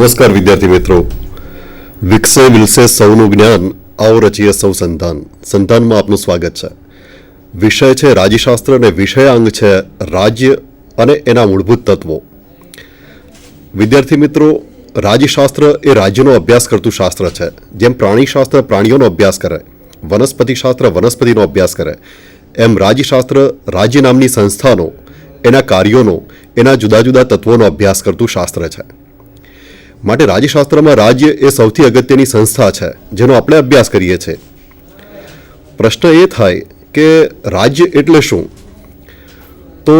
નમસ્કાર વિદ્યાર્થી મિત્રો. વિકસે વિલસે સૌનું જ્ઞાન, આવો રચીએ સૌ સંતાન. સંતાનમાં આપનું સ્વાગત છે. વિષય છે રાજ્યશાસ્ત્ર અને વિષયાંગ છે રાજ્ય અને એના મૂળભૂત તત્વો. વિદ્યાર્થી મિત્રો, રાજ્યશાસ્ત્ર એ રાજ્યનો અભ્યાસ કરતું શાસ્ત્ર છે. જેમ પ્રાણીશાસ્ત્ર પ્રાણીઓનો અભ્યાસ કરે, વનસ્પતિશાસ્ત્ર વનસ્પતિનો અભ્યાસ કરે, એમ રાજ્યશાસ્ત્ર રાજ્ય નામની સંસ્થાનો, એના કાર્યોનો, એના જુદા જુદા તત્વોનો અભ્યાસ કરતું શાસ્ત્ર છે. માટે રાજ્યશાસ્ત્રમાં રાજ્ય એ સૌથી અગત્યની સંસ્થા છે જેનો આપણે અભ્યાસ કરીએ છીએ. પ્રશ્ન એ થાય કે રાજ્ય એટલે શું? તો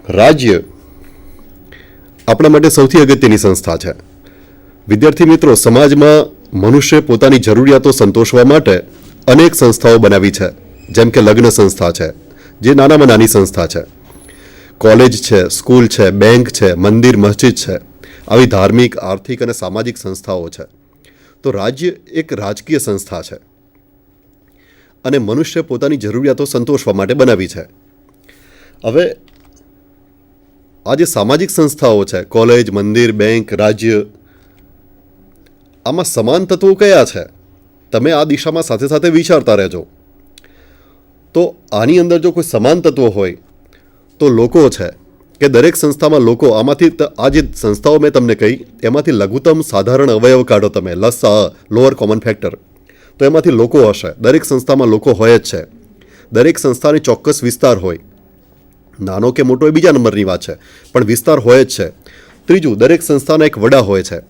રાજ્ય આપણા માટે સૌથી અગત્યની સંસ્થા છે. વિદ્યાર્થી મિત્રો, સમાજમાં મનુષ્ય પોતાની જરૂરિયાતો સંતોષવા માટે અનેક સંસ્થાઓ બનાવી છે. જેમ કે લગ્ન સંસ્થા છે, જે નાનામાં નાની સંસ્થા છે. કોલેજ છે, સ્કૂલ છે, બેંક છે, મંદિર, મસ્જિદ છે. આવી ધાર્મિક, આર્થિક અને સામાજિક સંસ્થાઓ છે. તો રાજ્ય એક રાજકીય સંસ્થા છે અને મનુષ્ય પોતાની જરૂરિયાતો સંતોષવા માટે બનાવી છે. હવે આ જે સામાજિક સંસ્થાઓ છે, કોલેજ, મંદિર, બેંક, રાજ્ય, આમાં સમાન તત્વો કયા છે? તમે આ દિશામાં સાથે સાથે વિચારતા રહેજો. તો આની અંદર જો કોઈ સમાન તત્વો હોય તો લોકો છે કે દરેક સંસ્થામાં લોકો, આમાંથી આ જે સંસ્થાઓ મેં તમને કહી એમાંથી લઘુત્તમ સાધારણ અવયવ કાઢો તમે, લસા, લોઅર કોમન ફેક્ટર, તો એમાંથી લોકો હશે. દરેક સંસ્થામાં લોકો હોય જ છે. દરેક સંસ્થાને ચોક્કસ વિસ્તાર હોય, નાનો કે મોટો એ બીજા નંબરની વાત છે, પણ વિસ્તાર હોય જ છે. ત્રીજું, દરેક સંસ્થાના એક વડા હોય છે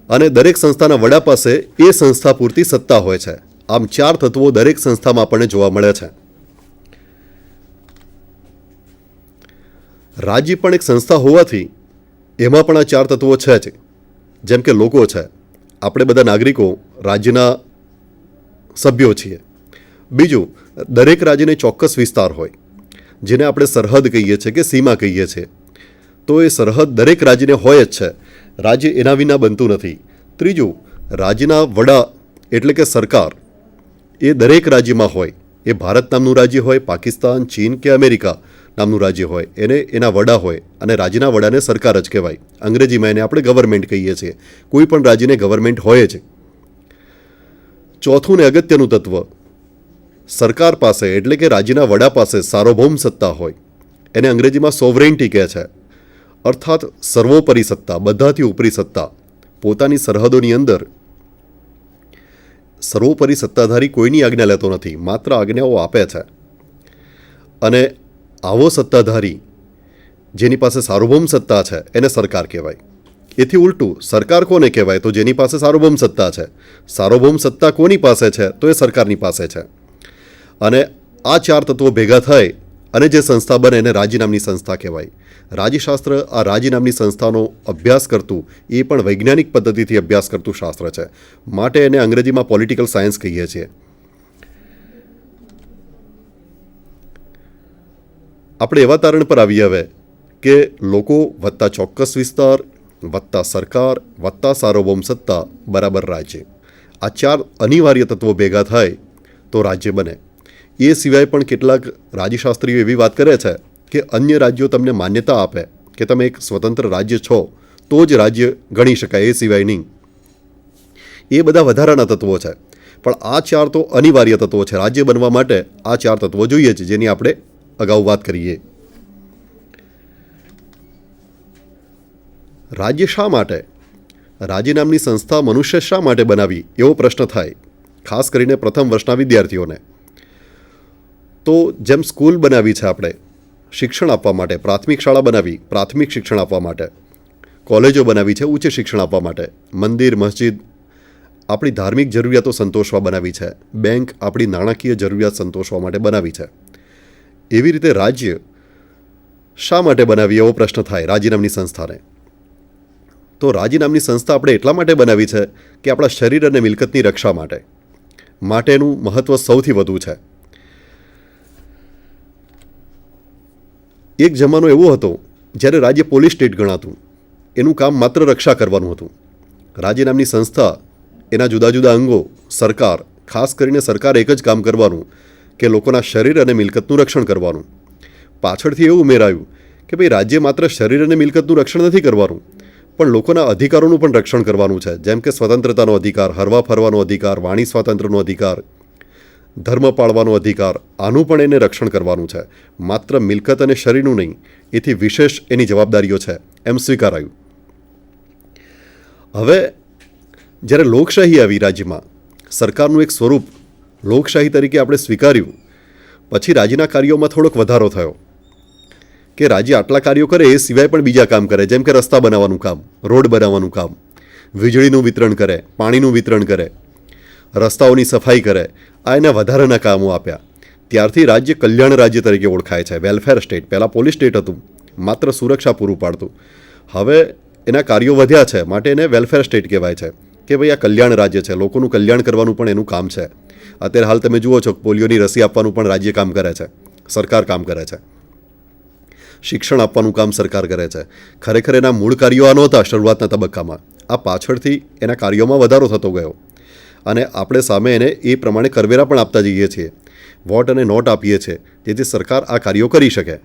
અને દરેક સંસ્થાના વડા પાસે એ સંસ્થા પૂરતી સત્તા હોય છે. આમ ચાર તત્વો દરેક સંસ્થામાં આપણને જોવા મળે છે. રાજ્ય પણ એક સંસ્થા હોવાથી એમાં પણ આ ચાર તત્વો છે જ. જેમ કે લોકો છે, આપણે બધા નાગરિકો રાજ્યના સભ્યો છીએ. બીજું, દરેક રાજ્યને ચોક્કસ વિસ્તાર હોય જેને આપણે સરહદ કહીએ છીએ કે સીમા કહીએ છીએ. તો એ સરહદ દરેક રાજ્યને હોય જ છે. રાજ્ય એના વિના બનતું નથી. ત્રીજું, રાજ્યના વડા એટલે કે સરકાર એ દરેક રાજ્યમાં હોય. એ ભારત નામનું રાજ્ય હોય, પાકિસ્તાન, ચીન કે અમેરિકા નામનું રાજ્ય હોય, એને એના વડા હોય અને રાજ્યના વડાને સરકાર જ કહેવાય. અંગ્રેજીમાં એને આપણે ગવર્મેન્ટ કહીએ છીએ. કોઈ પણ રાજ્યને ગવર્મેન્ટ હોય જ. ચોથું ને અગત્યનું તત્વ, સરકાર પાસે એટલે કે રાજ્યના વડા પાસે સાર્વભૌમ સત્તા હોય. એને અંગ્રેજીમાં સોવરેન્ટી કહે છે, અર્થાત સર્વોપરી સત્તા, બધાથી ઉપરી સત્તા. પોતાની સરહદોની અંદર સર્વોપરી સત્તાધારી કોઈની આજ્ઞા લેતો નથી, માત્ર આજ્ઞાઓ આપે છે. અને આવો સત્તાધારી જેની પાસે સાર્વભૌમ સત્તા છે એને સરકાર કહેવાય. એથી ઉલટું, સરકાર કોને કહેવાય? તો જેની પાસે સાર્વભૌમ સત્તા છે. સાર્વભૌમ સત્તા કોની પાસે છે? તો એ સરકારની પાસે છે. અને આ ચાર તત્વો ભેગા થાય અને જે સંસ્થા બને એને રાજ્ય નામની સંસ્થા કહેવાય. રાજ્યશાસ્ત્ર આ રાજ્ય નામની સંસ્થાનો અભ્યાસ કરતું, એ પણ વૈજ્ઞાનિક પદ્ધતિથી અભ્યાસ કરતું શાસ્ત્ર છે. માટે એને અંગ્રેજીમાં પોલિટિકલ સાયન્સ કહીએ છીએ. આપણે એવા તારણ પર આવીએ હવે કે લોકો વત્તા ચોક્કસ વિસ્તાર વત્તા સરકાર વત્તા સાર્વભૌમ સત્તા બરાબર રાજ્ય. આ ચાર અનિવાર્ય તત્વો ભેગા થાય તો રાજ્ય બને. એ સિવાય પણ કેટલાક રાજ્યશાસ્ત્રીઓ એવી વાત કરે છે કે અન્ય રાજ્યો તમને માન્યતા આપે કે તમે એક સ્વતંત્ર રાજ્ય છો તો જ રાજ્ય ગણી શકાય, એ સિવાય નહીં. એ બધા વધારાના તત્વો છે. પણ આ ચાર તો અનિવાર્ય તત્વો છે. રાજ્ય બનવા માટે આ ચાર તત્વો જોઈએ છે, જેની આપણે અગાઉ વાત કરીએ. રાજ્ય શા માટે? રાજ્ય નામની સંસ્થા મનુષ્ય શા માટે બનાવી, એવો પ્રશ્ન થાય, ખાસ કરીને પ્રથમ વર્ષના વિદ્યાર્થીઓને. તો જેમ સ્કૂલ બનાવી છે આપણે શિક્ષણ આપવા માટે, પ્રાથમિક શાળા બનાવી પ્રાથમિક શિક્ષણ આપવા માટે, કોલેજો બનાવી છે ઉચ્ચ શિક્ષણ આપવા માટે, મંદિર, મસ્જિદ આપણી ધાર્મિક જરૂરિયાતો સંતોષવા બનાવી છે, બેંક આપણી નાણાકીય જરૂરિયાત સંતોષવા માટે બનાવી છે. એવી રીતે રાજ્ય શા માટે બનાવી, એવો પ્રશ્ન થાય રાજ્ય નામની સંસ્થાને. તો રાજ્ય નામની સંસ્થા આપણે એટલા માટે બનાવી છે કે આપણા શરીર અને મિલકતની રક્ષા માટેનું મહત્ત્વ સૌથી વધુ છે. એક જમાનો એવો હતો જ્યારે રાજ્ય પોલીસ સ્ટેટ ગણાતું. એનું કામ માત્ર રક્ષા કરવાનું હતું. રાજ્ય નામની સંસ્થા, એના જુદા જુદા અંગો, સરકાર, ખાસ કરીને સરકાર એક જ કામ કરવાનું કે લોકોના શરીર અને મિલકતનું રક્ષણ કરવાનું. પાછળથી એવું ઉમેરાયું કે ભાઈ રાજ્ય માત્ર શરીર અને મિલકતનું રક્ષણ નથી કરવાનું, પણ લોકોના અધિકારોનું પણ રક્ષણ કરવાનું છે. જેમ કે સ્વતંત્રતાનો અધિકાર, હરવા ફરવાનો અધિકાર, વાણી સ્વાતંત્ર્યનો અધિકાર, ધર્મ પાળવાનો અધિકાર, આનું પણ એને રક્ષણ કરવાનું છે. માત્ર મિલકત અને શરીરનું નહીં, એથી વિશેષ એની જવાબદારીઓ છે એમ સ્વીકારાયું. હવે જ્યારે લોકશાહી આવી રાજ્યમાં, સરકારનું એક સ્વરૂપ લોકશાહી તરીકે આપણે સ્વીકાર્યું, પછી રાજ્યના કાર્યોમાં થોડોક વધારો થયો કે રાજ્ય આટલા કાર્યો કરે એ સિવાય પણ બીજા કામ કરે. જેમ કે રસ્તા બનાવવાનું કામ, રોડ બનાવવાનું કામ, વીજળીનું વિતરણ કરે, પાણીનું વિતરણ કરે, રસ્તાઓની સફાઈ કરે. આ એના વધારાના કામો આપ્યા. ત્યારથી રાજ્ય કલ્યાણ રાજ્ય તરીકે ઓળખાય છે. Welfare state. પહેલાં પોલીસ સ્ટેટ હતું, માત્ર સુરક્ષા પૂરું પાડતું. હવે એના કાર્યો વધ્યા છે, માટે એને વેલફેર સ્ટેટ કહેવાય છે કે ભાઈ આ કલ્યાણ રાજ્ય છે, લોકોનું કલ્યાણ કરવાનું પણ એનું કામ છે. અત્યારે હાલ તમે જુઓ છો પોલિયોની રસી આપવાનું પણ રાજ્ય કામ કરે છે, સરકાર કામ કરે છે. શિક્ષણ આપવાનું કામ સરકાર કરે છે. ખરેખર એના મૂળ કાર્યો આ નહોતા શરૂઆતના તબક્કામાં. આ પાછળથી એના કાર્યોમાં વધારો થતો ગયો અને આપણે સામે એને એ પ્રમાણે કરવેરા પણ આપતા જઈએ છીએ, વોટ અને નોટ આપીએ છીએ, જેથી સરકાર આ કાર્યો કરી શકે.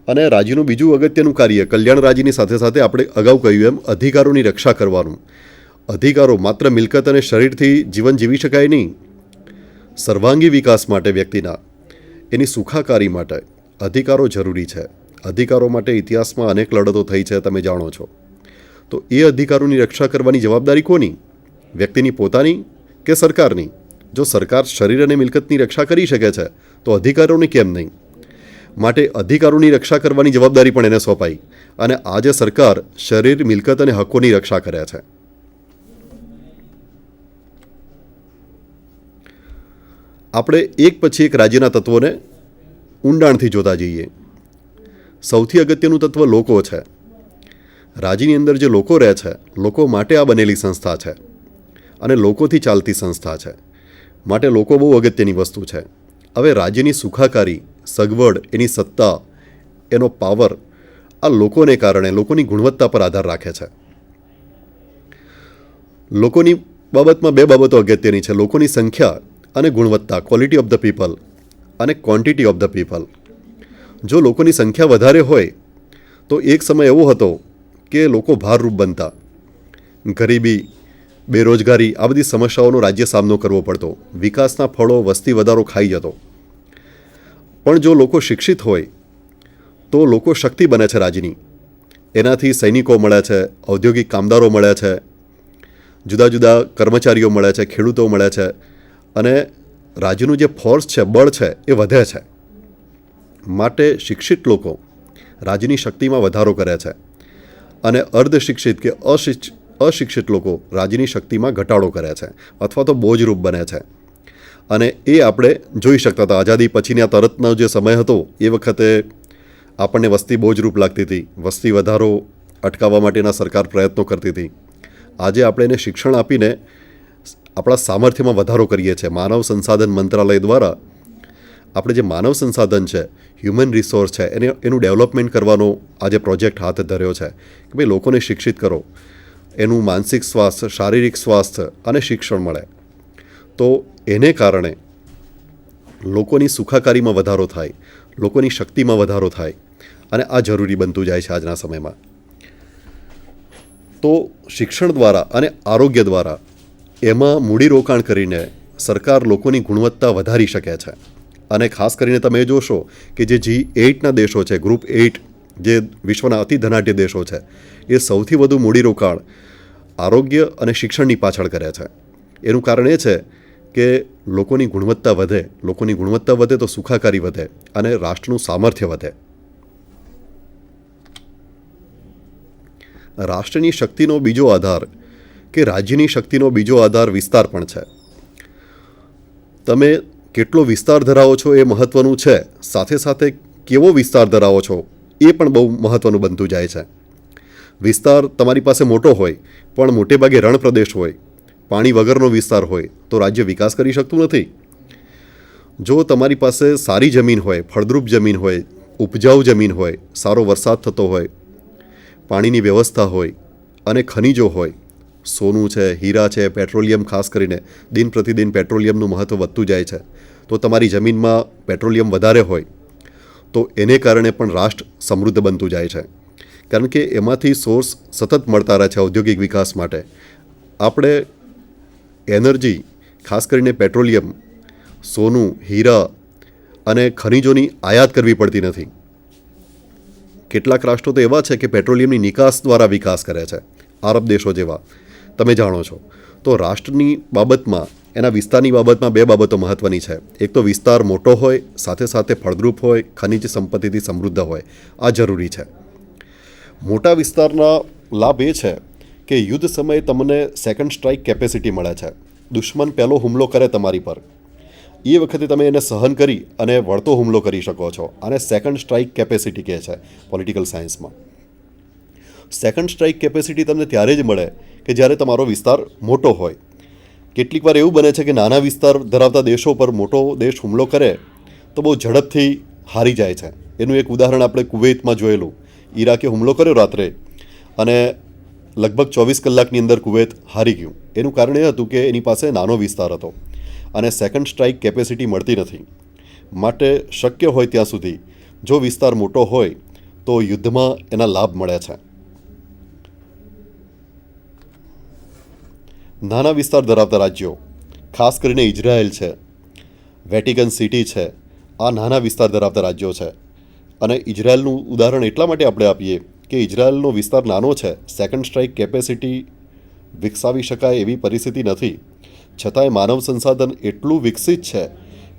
અને રાજ્યનું બીજું અગત્યનું કાર્ય કલ્યાણ રાજ્યની સાથે સાથે આપણે અગાઉ કહ્યું એમ અધિકારોની રક્ષા કરવાનું. અધિકારો માત્ર મિલકત અને શરીરથી જીવન જીવી શકાય નહીં. સર્વાંગી વિકાસ માટે વ્યક્તિના, એની સુખાકારી માટે અધિકારો જરૂરી છે. અધિકારો માટે ઇતિહાસમાં અનેક લડતો થઈ છે, તમે જાણો છો. તો એ અધિકારોની રક્ષા કરવાની જવાબદારી કોની? વ્યક્તિની પોતાની કે સરકારની? જો સરકાર શરીર અને મિલકતની રક્ષા કરી શકે છે તો અધિકારોની કેમ નહીં? માટે અધિકારોની રક્ષા કરવાની જવાબદારી પણ એને સોંપાઈ અને આજે સરકાર શરીર, મિલકત અને હકોની રક્ષા કરે છે. આપણે એક પછી એક રાજ્યના તત્વોને ઊંડાણથી જોતા જઈએ. સૌથી અગત્યનું તત્વ લોકો છે. રાજ્યની અંદર જે લોકો રહે છે, લોકો માટે આ બનેલી સંસ્થા છે અને લોકોથી ચાલતી સંસ્થા છે. માટે લોકો બહુ અગત્યની વસ્તુ છે. હવે રાજ્યની સુખાકારી, સગવડ, એની સત્તા, એનો પાવર આ લોકોને કારણે, લોકોની ગુણવત્તા પર આધાર રાખે છે. લોકોની બાબતમાં બે બાબતો અગત્યની છે: લોકોની સંખ્યા અને ગુણવત્તા, ક્વોલિટી ઓફ ધ પીપલ અને ક્વોન્ટિટી ઓફ ધ પીપલ. જો લોકોની સંખ્યા વધારે હોય તો એક સમય એવો હતો કે લોકો ભારરૂપ બનતા. ગરીબી, બેરોજગારી, આ બધી સમસ્યાઓનો રાજ્ય સામનો કરવો પડતો. વિકાસના ફળો, વસ્તી વધારો ખાઈ જતો. પણ જો લોકો શિક્ષિત હોય તો લોકો શક્તિ બને છે રાજ્યની. એનાથી સૈનિકો મળે છે, ઔદ્યોગિક કામદારો મળે છે, જુદા જુદા કર્મચારીઓ મળે છે, ખેડૂતો મળે છે અને રાજ્યનું જે ફોર્સ છે, બળ છે, એ વધે છે. માટે શિક્ષિત લોકો રાજ્યની શક્તિમાં વધારો કરે છે અને અર્ધશિક્ષિત કે અશિક્ષિત લોકો રાજ્યની શક્તિમાં ઘટાડો કરે છે અથવા તો બોજરૂપ બને છે. અને એ આપણે જોઈ શકતા હતા. આઝાદી પછીના તરતનો જે સમય હતો એ વખતે આપણને વસ્તી બોજરૂપ લાગતી હતી. વસ્તી વધારો અટકાવવા માટેના સરકાર પ્રયત્નો કરતી હતી. આજે આપણે એને શિક્ષણ આપીને આપણા સામર્થ્યમાં વધારો કરીએ છીએ. માનવ સંસાધન મંત્રાલય દ્વારા આપણે જે માનવ સંસાધન છે, હ્યુમન રિસોર્સ છે, એનું ડેવલપમેન્ટ કરવાનો આજે પ્રોજેક્ટ હાથ ધર્યો છે કે ભાઈ લોકોને શિક્ષિત કરો, એનું માનસિક સ્વાસ્થ્ય, શારીરિક સ્વાસ્થ્ય અને શિક્ષણ મળે. તો એને કારણે લોકોની સુખાકારીમાં વધારો થાય, લોકોની શક્તિમાં વધારો થાય અને આ જરૂરી બનતું જાય છે આજના સમયમાં. તો શિક્ષણ દ્વારા અને આરોગ્ય દ્વારા એમાં મૂડીરોકાણ કરીને સરકાર લોકોની ગુણવત્તા વધારી શકે છે. અને ખાસ કરીને તમે જોશો કે જે G8ના દેશો છે, ગ્રુપ 8, જે વિશ્વના અતિ ધનાઢ્ય દેશો છે, એ સૌથી વધુ મૂડીરોકાણ આરોગ્ય અને શિક્ષણની પાછળ કરે છે. એનું કારણ એ છે કે લોકોની ગુણવત્તા વધે. લોકોની ગુણવત્તા વધે તો સુખાકારી વધે અને રાષ્ટ્રનું સામર્થ્ય વધે. રાષ્ટ્રની શક્તિનો બીજો આધાર કે રાજ્યની શક્તિનો બીજો આધાર વિસ્તાર પણ છે. તમે કેટલો વિસ્તાર ધરાવો છો એ મહત્ત્વનું છે, સાથે સાથે કેવો વિસ્તાર ધરાવો છો એ પણ બહુ મહત્ત્વનું બનતું જાય છે. વિસ્તાર તમારી પાસે મોટો હોય પણ મોટે ભાગે રણ પ્રદેશ હોય, પાણી વગરનો વિસ્તાર હોય તો રાજ્ય વિકાસ કરી શકતું નથી. જો તમારી પાસે સારી જમીન હોય, ફળદ્રુપ જમીન હોય, ઉપજાઉ જમીન હોય, સારો વરસાદ થતો હોય, પાણીની વ્યવસ્થા હોય અને ખનિજો હોય, સોનું છે, હીરા છે, પેટ્રોલિયમ, ખાસ કરીને દિન પ્રતિદિન પેટ્રોલિયમનું મહત્ત્વ વધતું જાય છે, તો તમારી જમીનમાં પેટ્રોલિયમ વધારે હોય તો એને કારણે પણ રાષ્ટ્ર સમૃદ્ધ બનતું જાય છે, કારણ કે એમાંથી સોર્સ સતત મળતા રહે છે ઔદ્યોગિક વિકાસ માટે. આપણે એનર્જી, ખાસ કરીને પેટ્રોલિયમ, સોનું, હીરા અને ખનિજોની આયાત કરવી પડતી નથી. કેટલાક રાષ્ટ્રો તો એવા છે કે પેટ્રોલિયમની નિકાસ દ્વારા વિકાસ કરે છે, આરબ દેશો જેવા, તમે જાણો છો. તો રાષ્ટ્રની બાબતમાં, એના વિસ્તારની બાબતમાં બે બાબતો મહત્ત્વની છે. એક તો વિસ્તાર મોટો હોય, સાથે સાથે ફળદ્રુપ હોય, ખનિજ સંપત્તિથી સમૃદ્ધ હોય. આ જરૂરી છે. મોટા વિસ્તારના લાભ એ છે કે યુદ્ધ સમયે તમને સેકન્ડ સ્ટ્રાઇક કેપેસિટી મળે છે. દુશ્મન પહેલો હુમલો કરે તમારી પર, એ વખતે તમે એને સહન કરી અને વળતો હુમલો કરી શકો છો. આને સેકન્ડ સ્ટ્રાઇક કેપેસિટી કહે છે પોલિટિકલ સાયન્સમાં. સેકન્ડ સ્ટ્રાઇક કેપેસિટી તમને ત્યારે જ મળે કે જ્યારે તમારો વિસ્તાર મોટો હોય. કેટલીક વાર એવું બને છે કે નાના વિસ્તાર ધરાવતા દેશો પર મોટો દેશ હુમલો કરે તો બહુ ઝડપથી હારી જાય છે. એનું એક ઉદાહરણ આપણે કુવૈતમાં જોયેલું. ઈરાકે હુમલો કર્યો રાત્રે અને લગભગ 24 કલાકની અંદર કુવૈત હારી ગયું. એનું કારણ એ હતું કે એની પાસે નાનો વિસ્તાર હતો અને સેકન્ડ સ્ટ્રાઇક કેપેસિટી મળતી નથી. માટે શક્ય હોય ત્યાં સુધી જો વિસ્તાર મોટો હોય તો યુદ્ધમાં એના લાભ મળે છે. નાના વિસ્તાર ધરાવતા રાજ્યો, ખાસ કરીને ઇઝરાયલ છે, વેટિકન સિટી છે, આ નાના વિસ્તાર ધરાવતા રાજ્યો છે. અને ઇઝરાયલનું ઉદાહરણ એટલા માટે આપણે આપીએ કે ઇઝરાયલનો વિસ્તાર નાનો છે, સેકન્ડ સ્ટ્રાઇક કેપેસિટી વિકસાવી શકાય એવી પરિસ્થિતિ નથી, છતાંય માનવ સંસાધન એટલું વિકસિત છે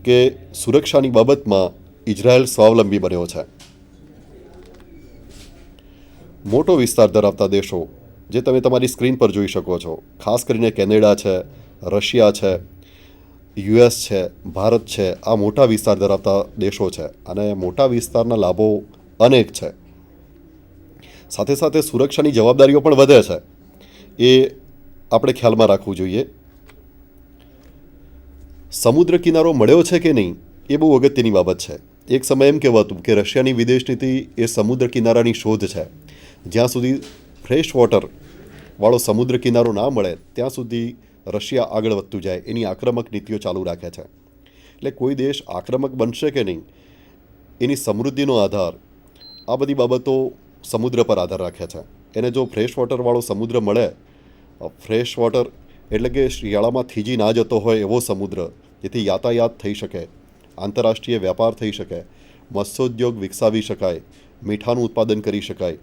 કે સુરક્ષાની બાબતમાં ઇઝરાયલ સ્વાવલંબી બન્યો છે. મોટો વિસ્તાર ધરાવતા દેશો જે તમે તમારી સ્ક્રીન પર જોઈ શકો છો, ખાસ કરીને કેનેડા છે, રશિયા છે, યુએસ છે, ભારત છે, આ મોટા વિસ્તાર ધરાવતા દેશો છે અને મોટા વિસ્તારના લાભો અનેક છે. સાથે સાથે સુરક્ષાની જવાબદારીઓ પણ વધે છે, એ આપણે ખ્યાલમાં રાખવું જોઈએ. સમુદ્ર કિનારો મળ્યો છે કે નહીં એ બહુ અગત્યની બાબત છે. એક સમય એમ કહેવાતું કે રશિયાની વિદેશ નીતિ એ સમુદ્ર કિનારાની શોધ છે. જ્યાં સુધી ફ્રેશ વોટર વાળો સમુદ્ર કિનારો ના મળે ત્યાં સુધી રશિયા આગળ વધતું જાય, એની આક્રમક નીતિઓ ચાલુ રાખે છે. એટલે કોઈ દેશ આક્રમક બનશે કે નહીં એની સમૃદ્ધિનો આધાર, આ બધી બાબતો સમુદ્ર પર આધાર રાખે છે. એને જો ફ્રેશ વોટરવાળો સમુદ્ર મળે, ફ્રેશ વોટર એટલે કે શિયાળામાં થીજી ના જતો હોય એવો સમુદ્ર, જેથી યાતાયાત થઈ શકે, આંતરરાષ્ટ્રીય વ્યાપાર થઈ શકે, મત્સ્યોદ્યોગ વિકસાવી શકાય, મીઠાનું ઉત્પાદન કરી શકાય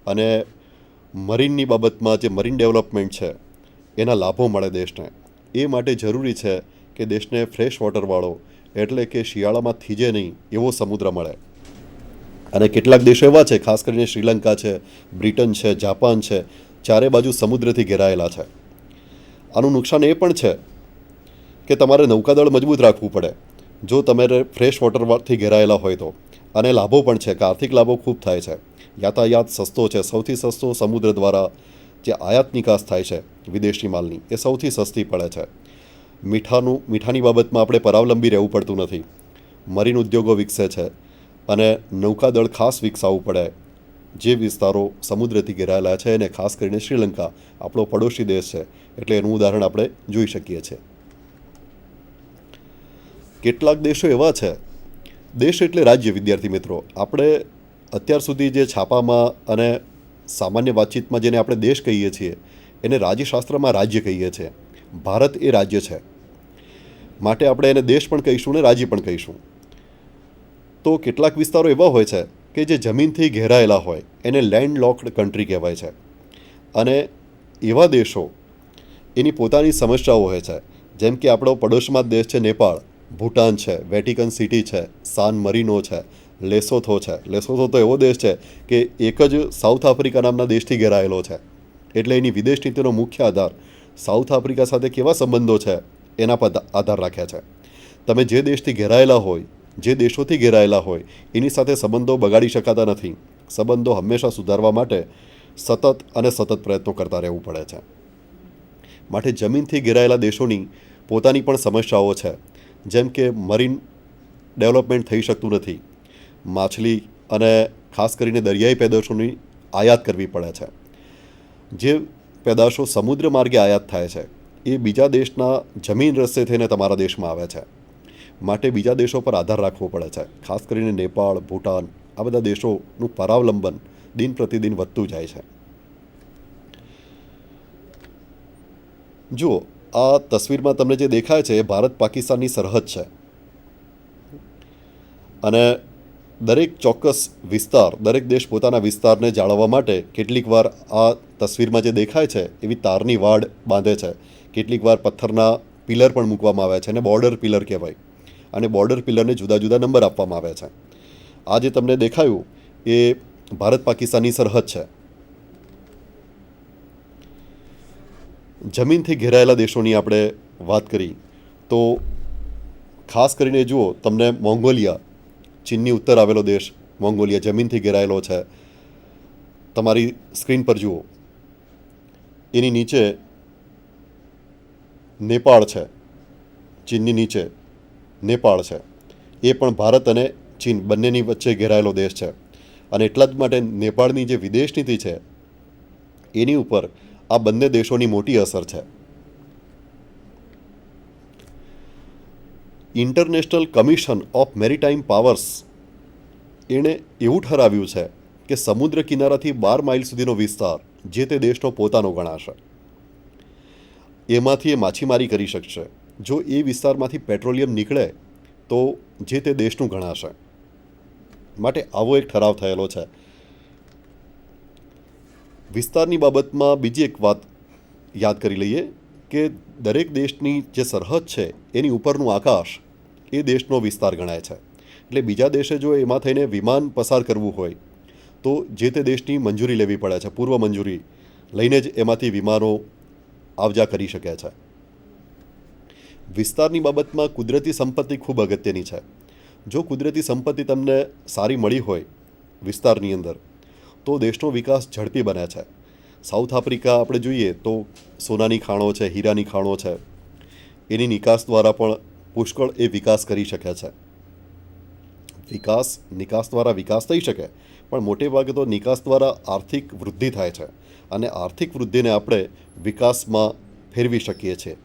અને મરીનની બાબતમાં જે મરીન ડેવલપમેન્ટ છે એના લાભો મળે દેશને. એ માટે જરૂરી છે કે દેશને ફ્રેશ વોટરવાળો એટલે કે શિયાળામાં થીજે નહીં એવો સમુદ્ર મળે. અને કેટલાક દેશો એવા છે, ખાસ કરીને શ્રીલંકા છે, બ્રિટન છે, જાપાન છે, ચારે બાજુ સમુદ્રથી ઘેરાયેલા છે. આનું નુકસાન એ પણ છે કે તમારે નૌકાદળ મજબૂત રાખવું પડે જો તમારે ફ્રેશ વોટરથી ઘેરાયેલા હોય તો. અને લાભો પણ છે કે આર્થિક લાભો ખૂબ થાય છે. યાતાયાત સસ્તો છે, સૌથી સસ્તો સમુદ્ર દ્વારા જે આયાત નિકાસ થાય છે વિદેશી માલની, એ સૌથી સસ્તી પડે છે. મીઠાની બાબતમાં આપણે પરાવલંબી રહેવું પડતું નથી. મરીન ઉદ્યોગો વિકસે છે અને નૌકાદળ ખાસ વિકસાવવું પડે જે વિસ્તારો સમુદ્રથી ઘેરાયેલા છે, અને ખાસ કરીને શ્રીલંકા આપણો પડોશી દેશ છે એટલે એનું ઉદાહરણ આપણે જોઈ શકીએ છીએ. કેટલાક દેશો એવા છે, દેશ એટલે રાજ્ય, વિદ્યાર્થી મિત્રો. આપણે અત્યાર સુધી જે છાપામાં અને સામાન્ય વાતચીતમાં જેને આપણે દેશ કહીએ છીએ એને રાજ્યશાસ્ત્રમાં રાજ્ય કહીએ છીએ. ભારત એ રાજ્ય છે, માટે આપણે એને દેશ પણ કહીશું ને રાજ્ય પણ કહીશું. તો કેટલાક વિસ્તારો એવા હોય છે કે જે જમીનથી ઘેરાયેલા હોય, એને લેન્ડ લોકડ કન્ટ્રી કહેવાય છે. અને એવા દેશો એની પોતાની સમસ્યાઓ હોય છે, જેમ કે આપણો પડોશમાં દેશ છે નેપાળ, ભૂટાન છે, વેટિકન સિટી છે, સાન મરીનો છે, લેસોથો છે. લેસોથો તો એવો દેશ છે કે એક જ સાઉથ આફ્રિકા નામના દેશથી ઘેરાયેલો છે. એટલે એની વિદેશ નીતિનો મુખ્ય આધાર સાઉથ આફ્રિકા સાથે કેવા સંબંધો છે એના પર આધાર રાખે છે. તમે જે દેશથી ઘેરાયેલા હોય, જે દેશોથી ઘેરાયેલા હોય એની સાથે સંબંધો બગાડી શકાતા નથી. સંબંધો હંમેશા સુધારવા માટે સતત પ્રયત્નો કરતા રહેવું પડે છે. માટે જમીનથી ઘેરાયેલા દેશોની પોતાની પણ સમસ્યાઓ છે, જેમ કે મરીન ડેવલપમેન્ટ થઈ શકતું નથી, માછલી અને ખાસ કરીને દરિયાઈ પેદાશોની આયાત કરવી પડે છે. જે પેદાશો સમુદ્ર માર્ગે આયાત થાય છે એ બીજા દેશના જમીન રસ્તે થઈને તમારા દેશમાં આવે છે. માટે બીજા દેશો પર આધાર રાખવો પડે છે. ખાસ કરીને નેપાળ, ભૂટાન આ બધા દેશોનું પરાવલંબન દિન પ્રતિદિન વધતું જાય છે. જુઓ, આ તસવીરમાં તમને જે દેખાય છે એ ભારત પાકિસ્તાનની સરહદ છે. અને દરેક ચોક્કસ વિસ્તાર, દરેક દેશ પોતાના વિસ્તારને જાળવવા માટે કેટલીક વાર આ તસવીરમાં જે દેખાય છે એવી તારની વાડ બાંધે છે. કેટલીક વાર પથ્થરના પિલર પણ મૂકવામાં આવે છે અને બોર્ડર પિલર કહેવાય. અને બોર્ડર પિલરને જુદા જુદા નંબર આપવામાં આવે છે. આ જે તમને દેખાયું એ ભારત પાકિસ્તાનની સરહદ છે. જમીનથી ઘેરાયેલા દેશોની આપણે વાત કરી તો ખાસ કરીને જુઓ, તમને મોંગોલિયા, ચીનની ઉત્તર આવેલો દેશ મોંગોલિયા જમીનથી ઘેરાયેલો છે. તમારી સ્ક્રીન પર જુઓ, એની નીચે નેપાળ છે, ચીનની નીચે નેપાળ છે. એ પણ ભારત અને ચીન બંનેની વચ્ચે ઘેરાયેલો દેશ છે. અને એટલા જ માટે નેપાળની જે વિદેશ નીતિ છે એની ઉપર આ બંને દેશોની મોટી અસર છે. International commission of maritime powers એણે એવું ઠરાવ્યું છે કે સમુદ્ર કિનારાથી 12 માઇલ સુધીનો વિસ્તાર જે તે દેશનો પોતાનો ગણાશે. એમાંથી એ માછીમારી કરી શકશે. જો એ વિસ્તારમાંથી પેટ્રોલિયમ નીકળે તો જે તે દેશનું ગણાશે. માટે આવો એક ઠરાવ થયેલો છે. વિસ્તારની બાબતમાં બીજી એક વાત યાદ કરી લઈએ કે દરેક દેશની જે સરહદ છે એની ઉપરનું આકાશ એ દેશનો વિસ્તાર ગણાય છે. એટલે બીજા દેશે જો એમાં થઈને વિમાન પસાર કરવું હોય તો જે તે દેશની મંજૂરી લેવી પડે છે. પૂર્વ મંજૂરી લઈને જ એમાંથી વિમાનો આવજા કરી શકે છે. વિસ્તારની બાબતમાં કુદરતી સંપત્તિ ખૂબ અગત્યની છે. જો કુદરતી સંપત્તિ તમને સારી મળી હોય વિસ્તારની અંદર તો દેશનો વિકાસ ઝડપી બને છે. સાઉથ આફ્રિકા આપણે જોઈએ તો સોનાની ખાણો છે, હીરાની ખાણો છે. એની નિકાસ દ્વારા પણ પુષ્કળ એ વિકાસ કરી શકે છે. નિકાસ દ્વારા વિકાસ થઈ શકે, પણ મોટે ભાગે તો નિકાસ દ્વારા આર્થિક વૃદ્ધિ થાય છે. અને આર્થિક વૃદ્ધિને આપણે વિકાસમાં ફેરવી શકીએ છીએ.